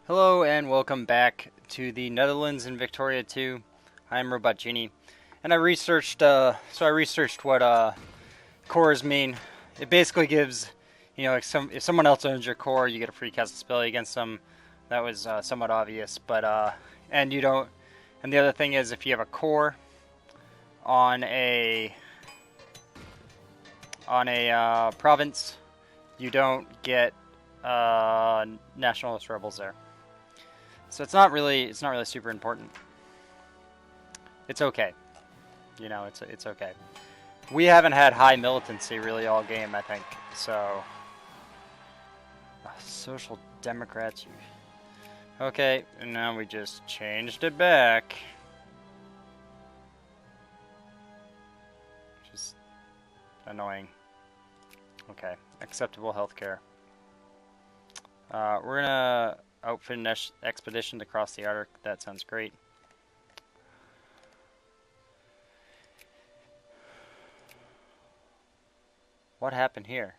Hello and welcome back to the Netherlands in Victoria 2. I'm Robot Genie, and I researched what cores mean. It basically gives, if someone else owns your core, you get a free cast ability against them. That was somewhat obvious, but and you don't. And the other thing is, if you have a core on a province, you don't get nationalist rebels there. So it's not really super important. It's okay. It's okay. We haven't had high militancy really all game, I think. So social democrats. Okay, and now we just changed it back. Just annoying. Okay, acceptable healthcare. We're gonna outfit an expedition to cross the Arctic. That sounds great. What happened here?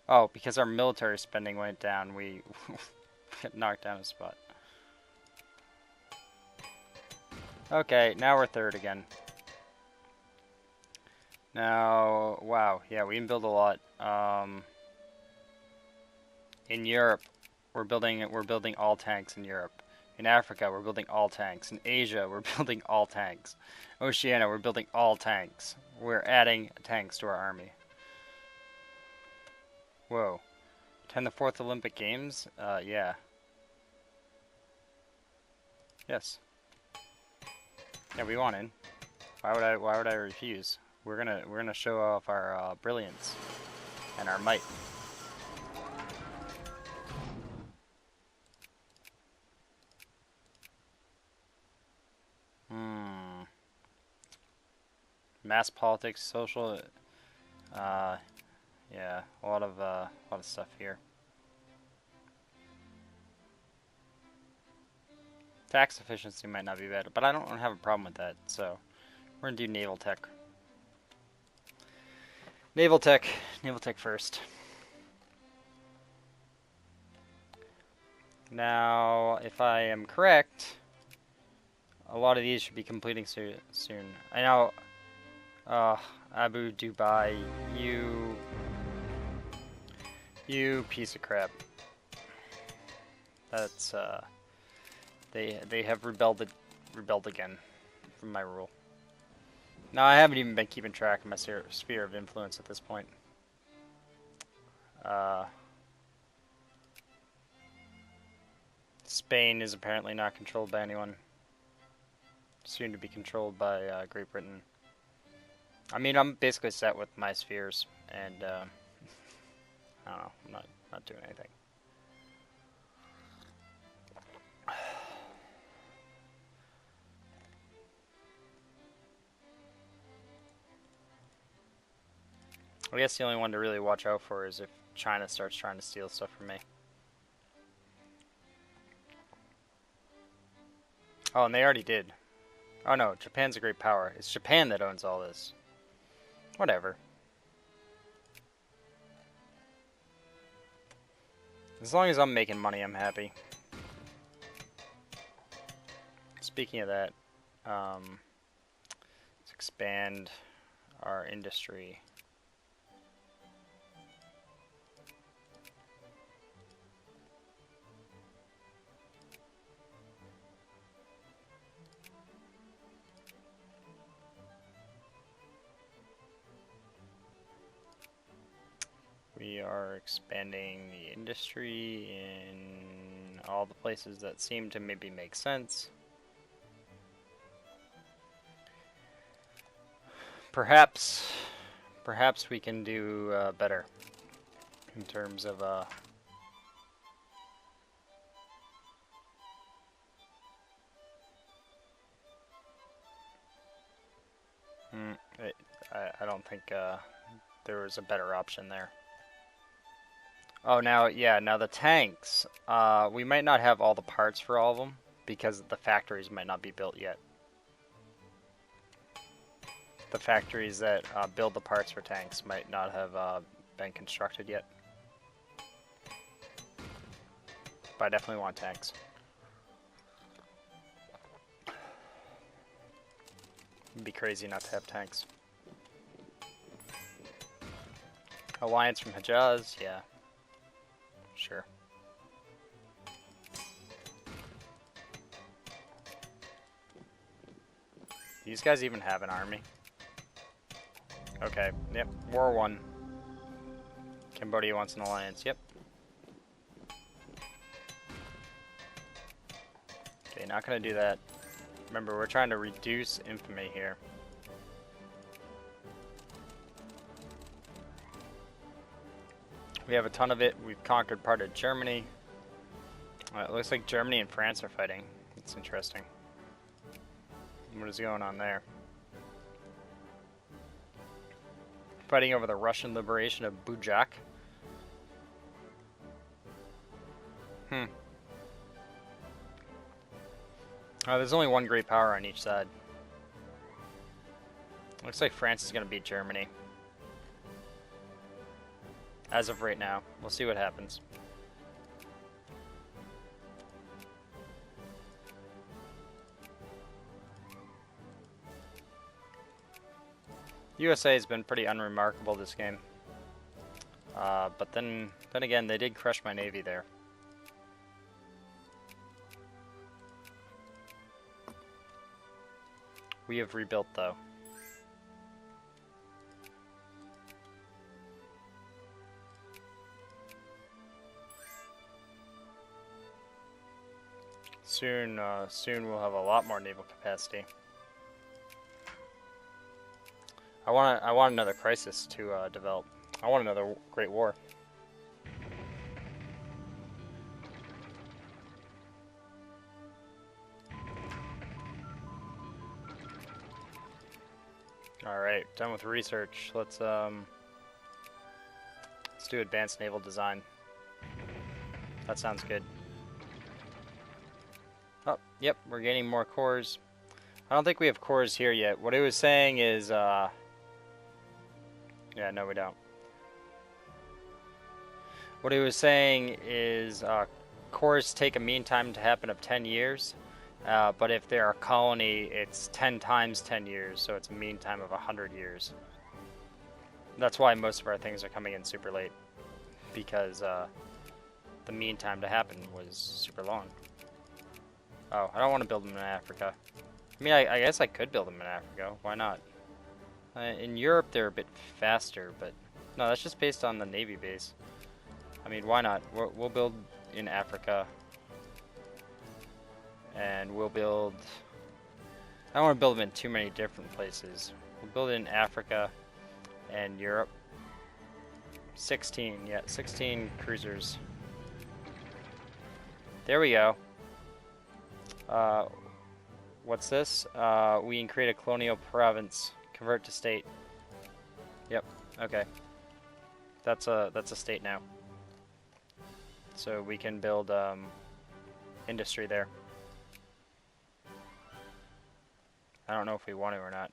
Oh, because our military spending went down, we got knocked down a spot. Okay, now we're third again. Now, wow, yeah, we can build a lot. In Europe, we're building all tanks in Europe. In Africa, we're building all tanks. In Asia, we're building all tanks. Oceania, we're building all tanks. We're adding tanks to our army. Whoa. Attend the 4th Olympic Games? Yeah. Yes. Yeah, we want in. Why would I refuse? We're gonna show off our brilliance and our might. Mass politics, social, yeah, a lot of stuff here. Tax efficiency might not be bad, but I don't have a problem with that. So we're gonna do naval tech. Naval tech first. Now, if I am correct, a lot of these should be completing soon. I know. Abu Dubai, you piece of crap. That's they have rebelled again from my rule. Now I haven't even been keeping track of my sphere of influence at this point. Spain is apparently not controlled by anyone. Soon to be controlled by Great Britain. I mean, I'm basically set with my spheres, and I don't know. I'm not doing anything. I guess the only one to really watch out for is if China starts trying to steal stuff from me. Oh, and they already did. Oh no, Japan's a great power. It's Japan that owns all this. Whatever. As long as I'm making money, I'm happy. Speaking of that, let's expand our industry. We are expanding the industry in all the places that seem to maybe make sense. Perhaps we can do better in terms of I don't think there was a better option there. Oh, now the tanks. We might not have all the parts for all of them because the factories might not be built yet. The factories that build the parts for tanks might not have been constructed yet. But I definitely want tanks. It'd be crazy not to have tanks. Alliance from Hejaz, yeah. Sure. These guys even have an army? Okay, yep, War 1. Cambodia wants an alliance, yep. Okay, not gonna do that. Remember, we're trying to reduce infamy here. We have a ton of it. We've conquered part of Germany. It looks like Germany and France are fighting. It's interesting. What is going on there? Fighting over the Russian liberation of Bujak. There's only one great power on each side. Looks like France is going to beat Germany. As of right now. We'll see what happens. USA has been pretty unremarkable this game. But then again, they did crush my navy there. We have rebuilt, though. Soon we'll have a lot more naval capacity. I want another crisis to develop. I want another Great War. All right, done with research. Let's do advanced naval design. That sounds good. Oh, yep, we're gaining more cores. I don't think we have cores here yet. What it was saying is, yeah, no, we don't. What it was saying is, cores take a mean time to happen of 10 years. But if they're a colony, it's 10 times 10 years, so it's a mean time of 100 years. That's why most of our things are coming in super late, because the mean time to happen was super long. Oh, I don't want to build them in Africa. I mean, I guess I could build them in Africa. Why not? In Europe, they're a bit faster, but no, that's just based on the Navy base. I mean, why not? We'll build in Africa. And we'll build... I don't want to build them in too many different places. We'll build it in Africa and Europe. 16, yeah, 16 cruisers. There we go. What's this? We can create a colonial province. Convert to state. Yep, okay. That's a state now. So we can build industry there. I don't know if we want to or not.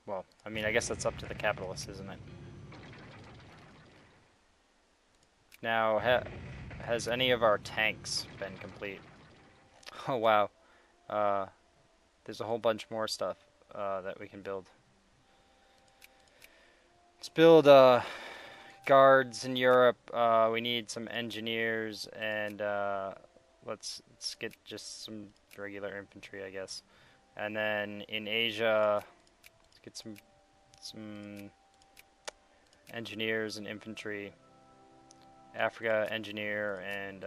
Well, I mean, I guess that's up to the capitalists, isn't it? Now, has any of our tanks been complete? Oh, wow. There's a whole bunch more stuff that we can build. Let's build guards in Europe. We need some engineers, and let's get just some regular infantry, I guess. And then in Asia, let's get some engineers and infantry. Africa, engineer, and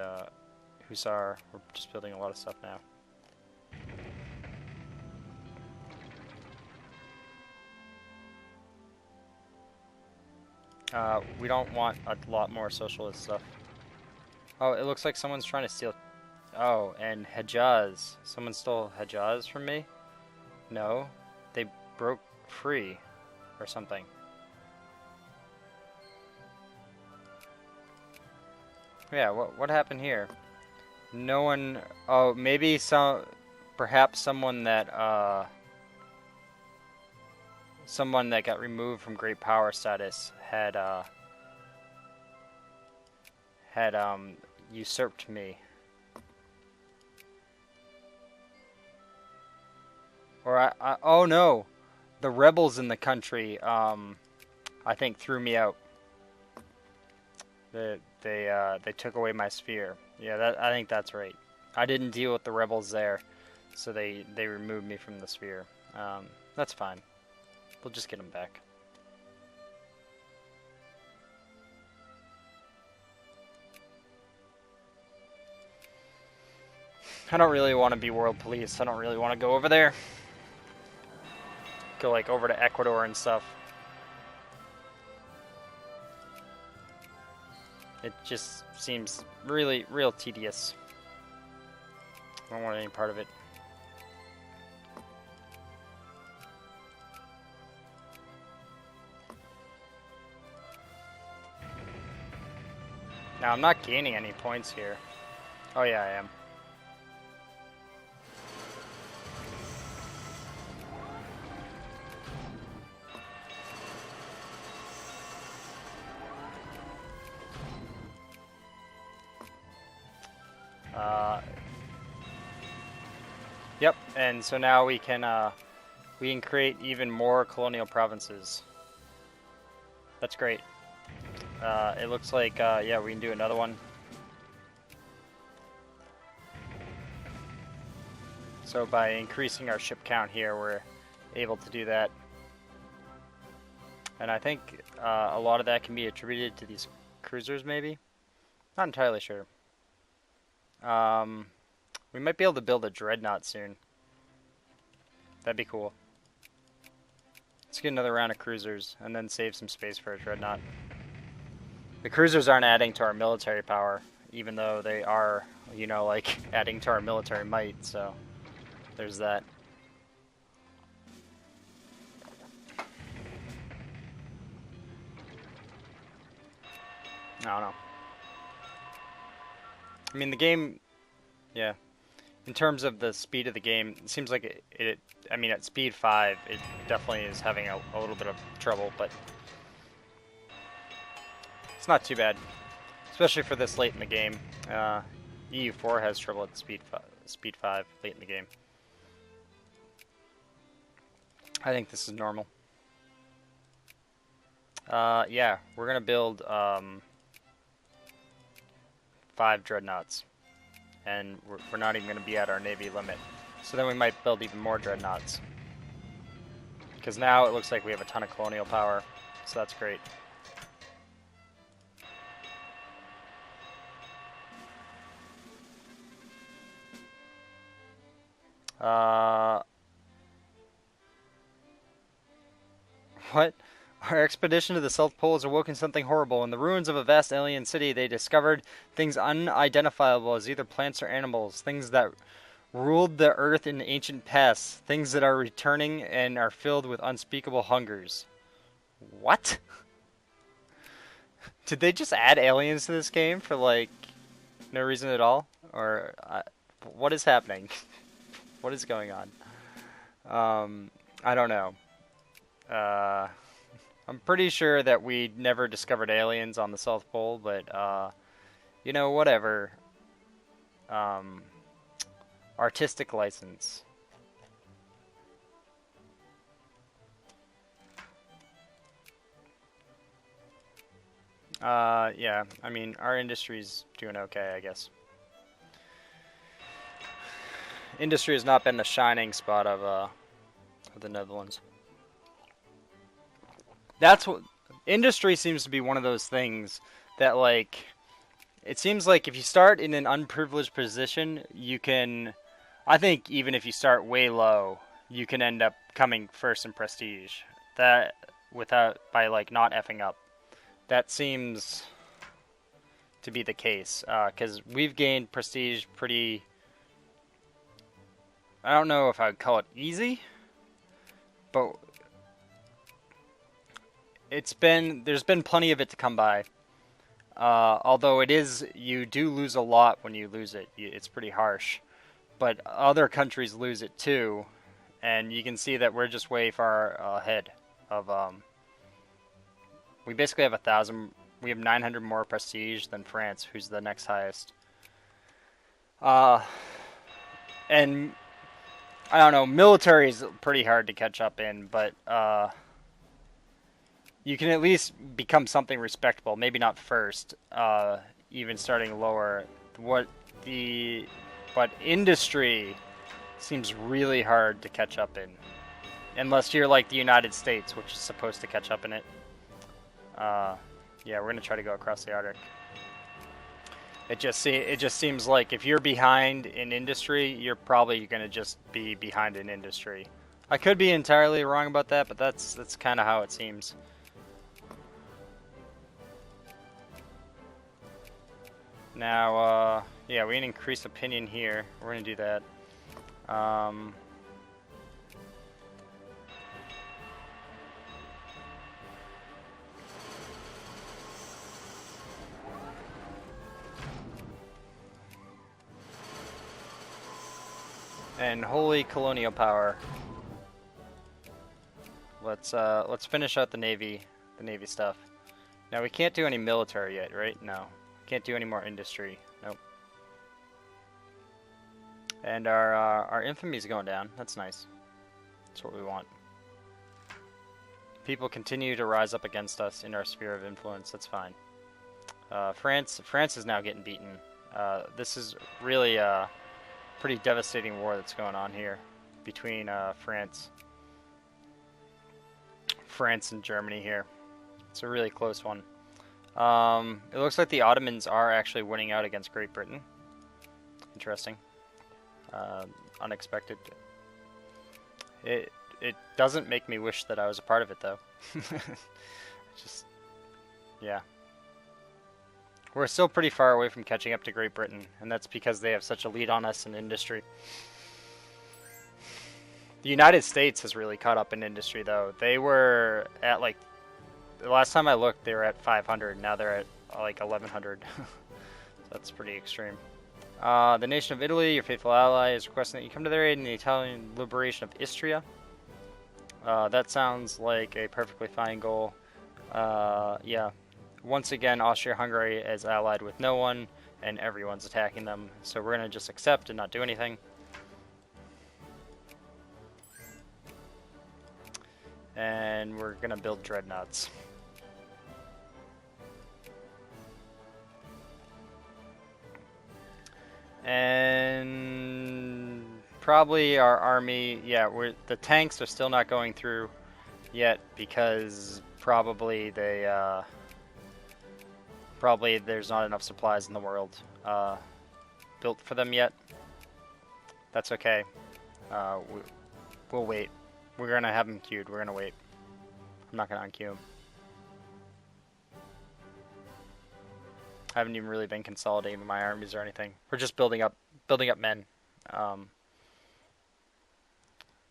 hussar. We're just building a lot of stuff now. We don't want a lot more socialist stuff. Oh, it looks like someone's trying to steal... Oh, and Hejaz. Someone stole Hejaz from me? No, they broke free or something. Yeah, what happened here? No one... Oh, maybe perhaps someone that got removed from great power status had usurped me. Or oh no, the rebels in the country, I think threw me out. They took away my sphere. Yeah, I think that's right. I didn't deal with the rebels there, so they removed me from the sphere. That's fine. We'll just get them back. I don't really want to be world police. I don't really want to go over there. Go like over to Ecuador and stuff. It just seems real tedious. I don't want any part of it. Now, I'm not gaining any points here. Oh yeah, I am. Yep, and so now we can create even more colonial provinces. That's great. It looks like yeah, we can do another one. So by increasing our ship count here, we're able to do that. And I think a lot of that can be attributed to these cruisers, maybe. Not entirely sure. We might be able to build a dreadnought soon. That'd be cool. Let's get another round of cruisers and then save some space for a dreadnought. The cruisers aren't adding to our military power, even though they are, you know, like adding to our military might, so there's that. I don't know. I mean, the game, yeah. In terms of the speed of the game, it seems like I mean, at speed 5, it definitely is having a little bit of trouble, but it's not too bad, especially for this late in the game. EU4 has trouble at speed 5 late in the game. I think this is normal. Yeah, we're gonna build 5 dreadnoughts. And we're not even going to be at our navy limit. So then we might build even more dreadnoughts. Because now it looks like we have a ton of colonial power. So that's great. What? Our expedition to the South Pole has awoken something horrible. In the ruins of a vast alien city, they discovered things unidentifiable as either plants or animals, things that ruled the earth in ancient past, things that are returning and are filled with unspeakable hungers. What? Did they just add aliens to this game for, like, no reason at all? Or, what is happening? What is going on? I don't know. I'm pretty sure that we never discovered aliens on the South Pole, but, you know, whatever. Artistic license. Yeah, I mean, our industry's doing okay, I guess. Industry has not been the shining spot of the Netherlands. That's what industry seems to be one of those things that, like, it seems like if you start in an unprivileged position, you can, I think even if you start way low, you can end up coming first in prestige. That by like not effing up. That seems to be the case, because we've gained prestige pretty, I don't know if I would call it easy, but there's been plenty of it to come by. Although you do lose a lot when you lose it. It's pretty harsh. But other countries lose it too, and you can see that we're just way far ahead of, we basically have 1,000, we have 900 more prestige than France, who's the next highest. Uh, and I don't know, military is pretty hard to catch up in, but you can at least become something respectable. Maybe not first, even starting lower. What the but industry seems really hard to catch up in, unless you're like the United States, which is supposed to catch up in it. Yeah, we're gonna try to go across the Arctic. It just seems like if you're behind in industry, you're probably gonna just be behind in industry. I could be entirely wrong about that, but that's kind of how it seems. Now, yeah, we can increase opinion here. We're gonna do that. Um, and holy colonial power. Let's finish out the navy stuff. Now we can't do any military yet, right? No, can't do any more industry. Nope. And our infamy is going down. That's nice. That's what we want. People continue to rise up against us in our sphere of influence. That's fine. France is now getting beaten. This is really a pretty devastating war that's going on here between France and Germany here. It's a really close one. It looks like the Ottomans are actually winning out against Great Britain. Interesting. Unexpected. It doesn't make me wish that I was a part of it, though. Just, yeah. We're still pretty far away from catching up to Great Britain, and that's because they have such a lead on us in industry. The United States has really caught up in industry, though. They were at, like, the last time I looked, they were at 500. Now they're at, like, 1,100. So that's pretty extreme. The nation of Italy, your faithful ally, is requesting that you come to their aid in the Italian liberation of Istria. That sounds like a perfectly fine goal. Yeah. Once again, Austria-Hungary is allied with no one, and everyone's attacking them. So we're going to just accept and not do anything. And we're going to build dreadnoughts. And probably our army, yeah, the tanks are still not going through yet because probably there's not enough supplies in the world built for them yet. That's okay. We'll wait. We're gonna have them queued. We're gonna wait. I'm not gonna unqueue them. I haven't even really been consolidating my armies or anything. We're just building up men.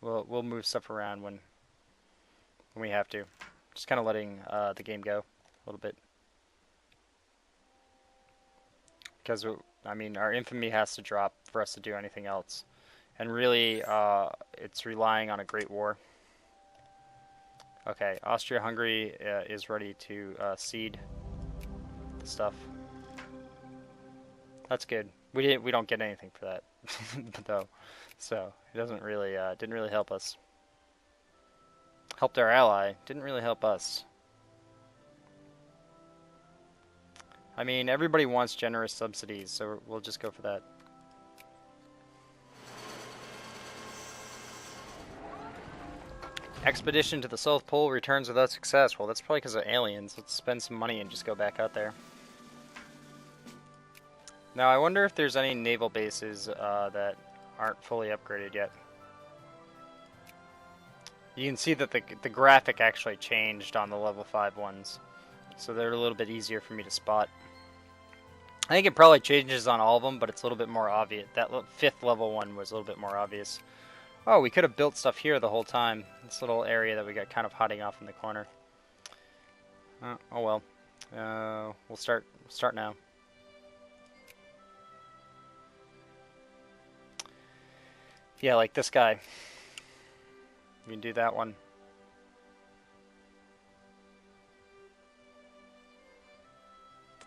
We'll move stuff around when we have to. Just kind of letting the game go a little bit. Because, I mean, our infamy has to drop for us to do anything else. And really, it's relying on a great war. Okay, Austria-Hungary is ready to cede the stuff. That's good. We don't get anything for that, though. So it doesn't really didn't really help us. Helped our ally, didn't really help us. I mean, everybody wants generous subsidies, so we'll just go for that. Expedition to the South Pole returns without success. Well, that's probably because of aliens. Let's spend some money and just go back out there. Now, I wonder if there's any naval bases that aren't fully upgraded yet. You can see that the graphic actually changed on the level 5 ones, so they're a little bit easier for me to spot. I think it probably changes on all of them, but it's a little bit more obvious. That 5th level one was a little bit more obvious. Oh, we could have built stuff here the whole time. This little area that we got kind of hiding off in the corner. Oh well. We'll start now. Yeah, like this guy. We can do that one.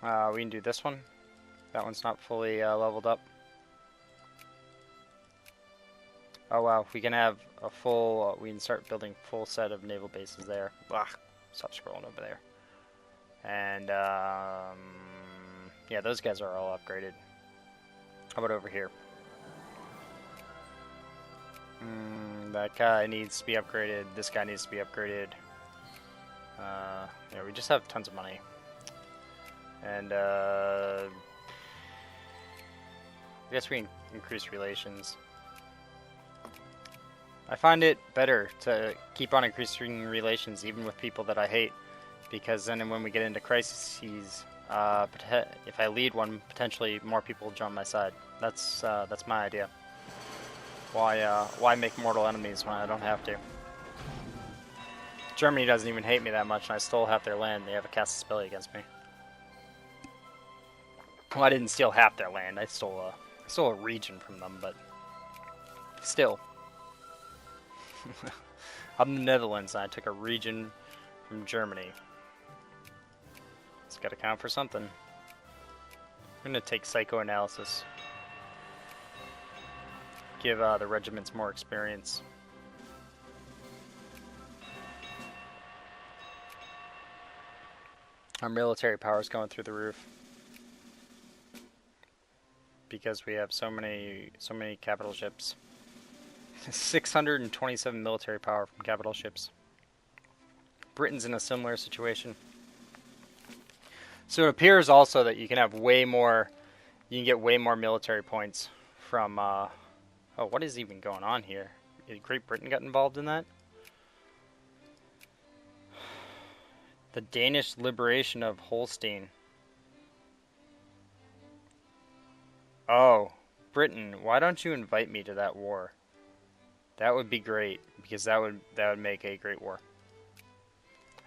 We can do this one. That one's not fully leveled up. Oh wow, we can have a full, we can start building full set of naval bases there. Ugh, stop scrolling over there. And, yeah, those guys are all upgraded. How about over here? That guy needs to be upgraded. This guy needs to be upgraded. Yeah, we just have tons of money. And, I guess we can increase relations. I find it better to keep on increasing relations even with people that I hate, because then when we get into crises, if I lead one, potentially more people will join my side. That's my idea. Why make mortal enemies when I don't have to? Germany doesn't even hate me that much, and I stole half their land. They have a casus belli against me. Well, I didn't steal half their land. I stole a region from them, but still. I'm the Netherlands, and I took a region from Germany. It's got to count for something. I'm going to take psychoanalysis. Give the regiments more experience. Our military power is going through the roof because we have so many capital ships. 627 military power from capital ships. Britain's in a similar situation. So it appears also that you can have way more. You can get way more military points from. Oh, what is even going on here? Did Great Britain get involved in that? The Danish liberation of Holstein. Oh, Britain, why don't you invite me to that war? That would be great, because that would make a great war.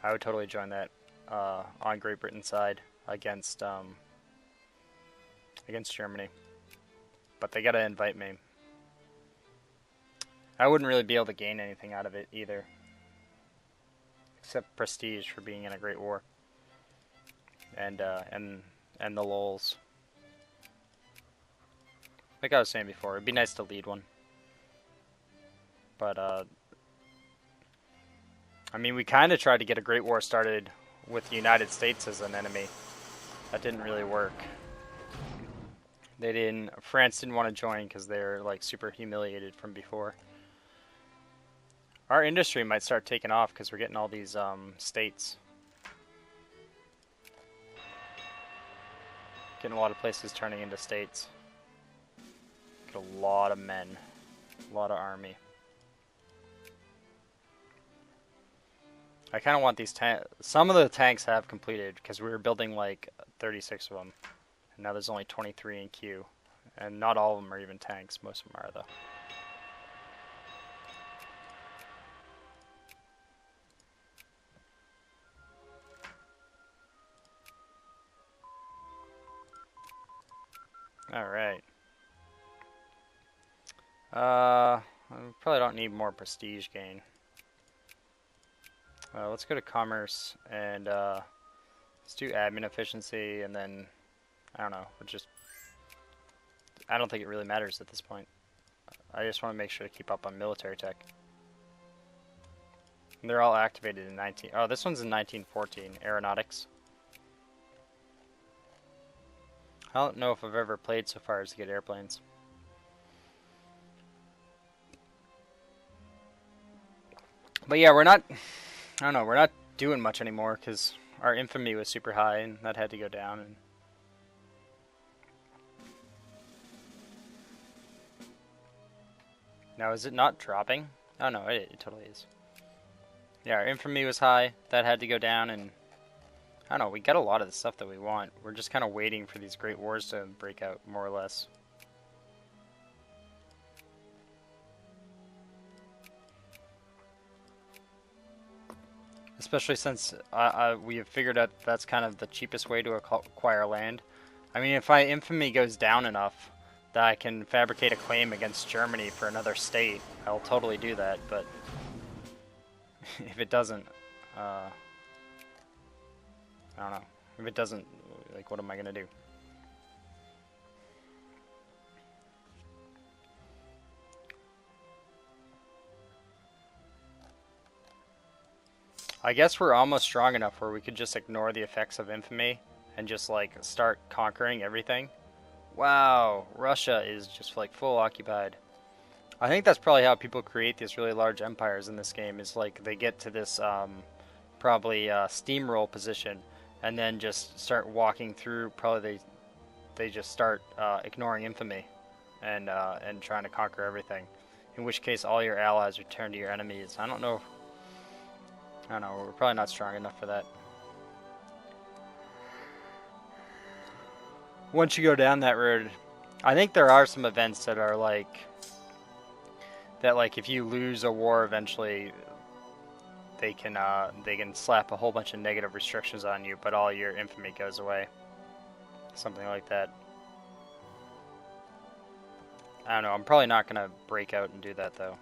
I would totally join that on Great Britain's side against Germany. But they gotta invite me. I wouldn't really be able to gain anything out of it either, except prestige for being in a great war. And the lols. Like I was saying before, it'd be nice to lead one. But I mean, we kind of tried to get a great war started with the United States as an enemy. That didn't really work. France didn't want to join because they're like super humiliated from before. Our industry might start taking off because we're getting all these states. Getting a lot of places turning into states. Get a lot of men. A lot of army. I kind of want these tanks. Some of the tanks have completed because we were building like 36 of them. And now there's only 23 in queue. And not all of them are even tanks. Most of them are, though. Alright. I probably don't need more prestige gain. Let's go to commerce and let's do admin efficiency, and then I don't know. I don't think it really matters at this point. I just want to make sure to keep up on military tech. And they're all activated in 19. Oh, this one's in 1914. Aeronautics. I don't know if I've ever played so far as to get airplanes. But yeah, we're not. I don't know. We're not doing much anymore because our infamy was super high, and that had to go down. And now, is it not dropping? Oh no, it totally is. Yeah, our infamy was high. That had to go down, and I don't know. We got a lot of the stuff that we want. We're just kind of waiting for these great wars to break out, more or less. Especially since we have figured out that's kind of the cheapest way to acquire land. I mean, if infamy goes down enough that I can fabricate a claim against Germany for another state, I'll totally do that. But if it doesn't, I don't know. If it doesn't, like, what am I gonna do? I guess we're almost strong enough where we could just ignore the effects of infamy and just like start conquering everything. Wow, Russia is just like full occupied. I think that's probably how people create these really large empires in this game. Is like they get to this probably steamroll position and then just start walking through. Probably they just start ignoring infamy and trying to conquer everything. In which case, all your allies return to your enemies. I don't know. I don't know. We're probably not strong enough for that. Once you go down that road, I think there are some events that are like that. Like if you lose a war, eventually they can slap a whole bunch of negative restrictions on you, but all your infamy goes away. Something like that. I don't know. I'm probably not gonna break out and do that though.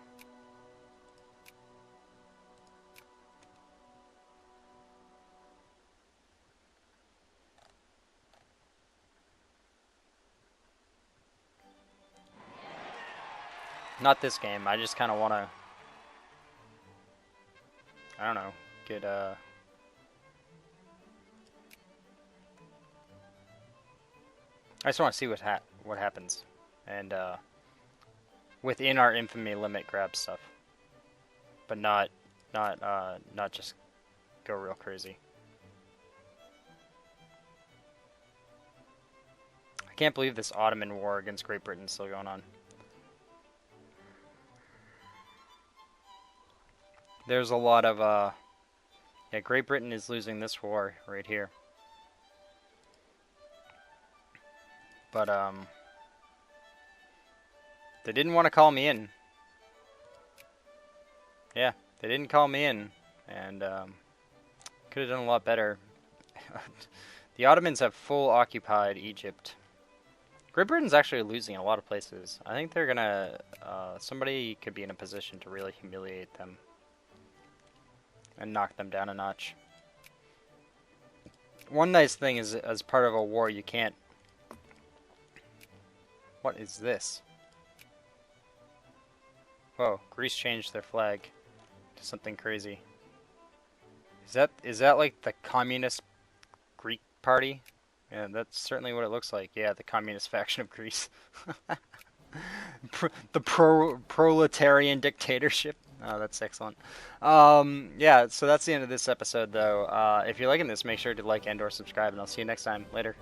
Not this game. I just kind of want to, I don't know, get I just want to see what happens, and within our infamy limit, grab stuff, but not just go real crazy. I can't believe this Ottoman war against Great Britain is still going on. There's a lot of, yeah, Great Britain is losing this war right here. But, they didn't want to call me in. Yeah, they didn't call me in, and, could have done a lot better. The Ottomans have full occupied Egypt. Great Britain's actually losing in a lot of places. I think they're gonna, somebody could be in a position to really humiliate them and knock them down a notch. One nice thing is, as part of a war, you can't... What is this? Whoa, Greece changed their flag to something crazy. Is that like the Communist Greek Party? Yeah, that's certainly what it looks like. Yeah, the Communist faction of Greece. The proletarian dictatorship. Oh, that's excellent. Yeah, so that's the end of this episode, though. If you're liking this, make sure to like and/or subscribe, and I'll see you next time. Later.